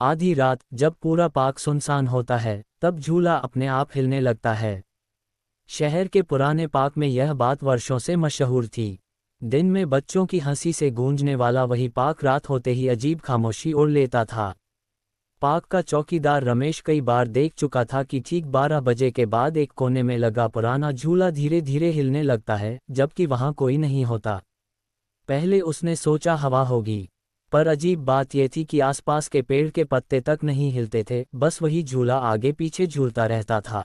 आधी रात जब पूरा पार्क सुनसान होता है, तब झूला अपने आप हिलने लगता है। शहर के पुराने पार्क में यह बात वर्षों से मशहूर थी। दिन में बच्चों की हंसी से गूंजने वाला वही पार्क रात होते ही अजीब खामोशी ओढ़ लेता था। पार्क का चौकीदार रमेश कई बार देख चुका था कि ठीक 12 बजे के बाद एक कोने में लगा पुराना झूला धीरे धीरे हिलने लगता है, जबकि वहां कोई नहीं होता। पहले उसने सोचा हवा होगी, पर अजीब बात यह थी कि आसपास के पेड़ के पत्ते तक नहीं हिलते थे, बस वही झूला आगे पीछे झूलता रहता था।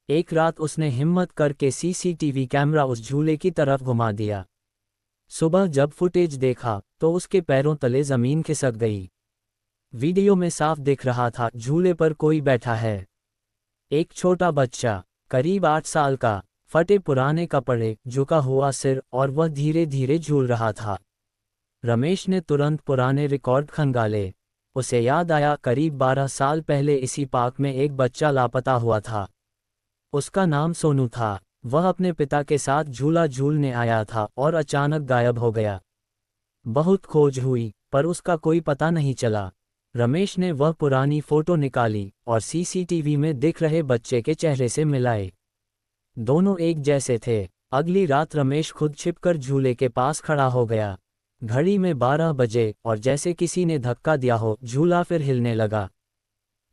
एक रात उसने हिम्मत करके सीसीटीवी कैमरा उस झूले की तरफ घुमा दिया। सुबह जब फुटेज देखा तो उसके पैरों तले जमीन खिसक गई। वीडियो में साफ दिख रहा था झूले पर कोई बैठा है। एक छोटा बच्चा, करीब 8 साल का, फटे पुराने कपड़े, झुका हुआ सिर, और वह धीरे धीरे झूल रहा था। रमेश ने तुरंत पुराने रिकॉर्ड खंगाले। उसे याद आया करीब 12 साल पहले इसी पार्क में एक बच्चा लापता हुआ था। उसका नाम सोनू था। वह अपने पिता के साथ झूला झूलने आया था और अचानक गायब हो गया। बहुत खोज हुई, पर उसका कोई पता नहीं चला। रमेश ने वह पुरानी फोटो निकाली और सीसीटीवी में दिख रहे बच्चे के चेहरे से मिलाए। दोनों एक जैसे थे। अगली रात रमेश खुद छिपकर झूले के पास खड़ा हो गया। घड़ी में 12 बजे, और जैसे किसी ने धक्का दिया हो, झूला फिर हिलने लगा।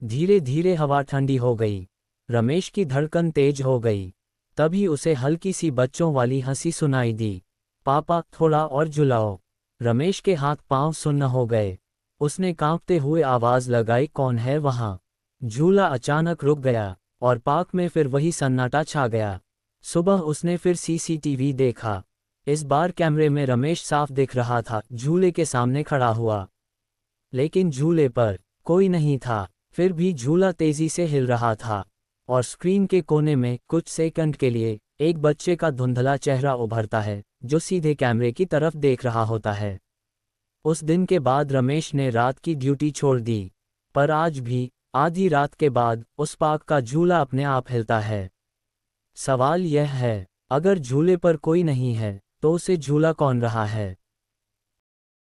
धीरे धीरे हवा ठंडी हो गई। रमेश की धड़कन तेज हो गई। तभी उसे हल्की सी बच्चों वाली हंसी सुनाई दी। पापा, थोड़ा और झुलाओ। रमेश के हाथ पांव सुन्न हो गए। उसने कांपते हुए आवाज लगाई, कौन है वहां? झूला अचानक रुक गया और पार्क में फिर वही सन्नाटा छा गया। सुबह उसने फिर सीसीटीवी देखा। इस बार कैमरे में रमेश साफ दिख रहा था, झूले के सामने खड़ा हुआ। लेकिन झूले पर कोई नहीं था। फिर भी झूला तेजी से हिल रहा था, और स्क्रीन के कोने में कुछ सेकंड के लिए एक बच्चे का धुंधला चेहरा उभरता है, जो सीधे कैमरे की तरफ देख रहा होता है। उस दिन के बाद रमेश ने रात की ड्यूटी छोड़ दी, पर आज भी आधी रात के बाद उस पार्क का झूला अपने आप हिलता है। सवाल यह है, अगर झूले पर कोई नहीं है, तो उसे झूला कौन रहा है?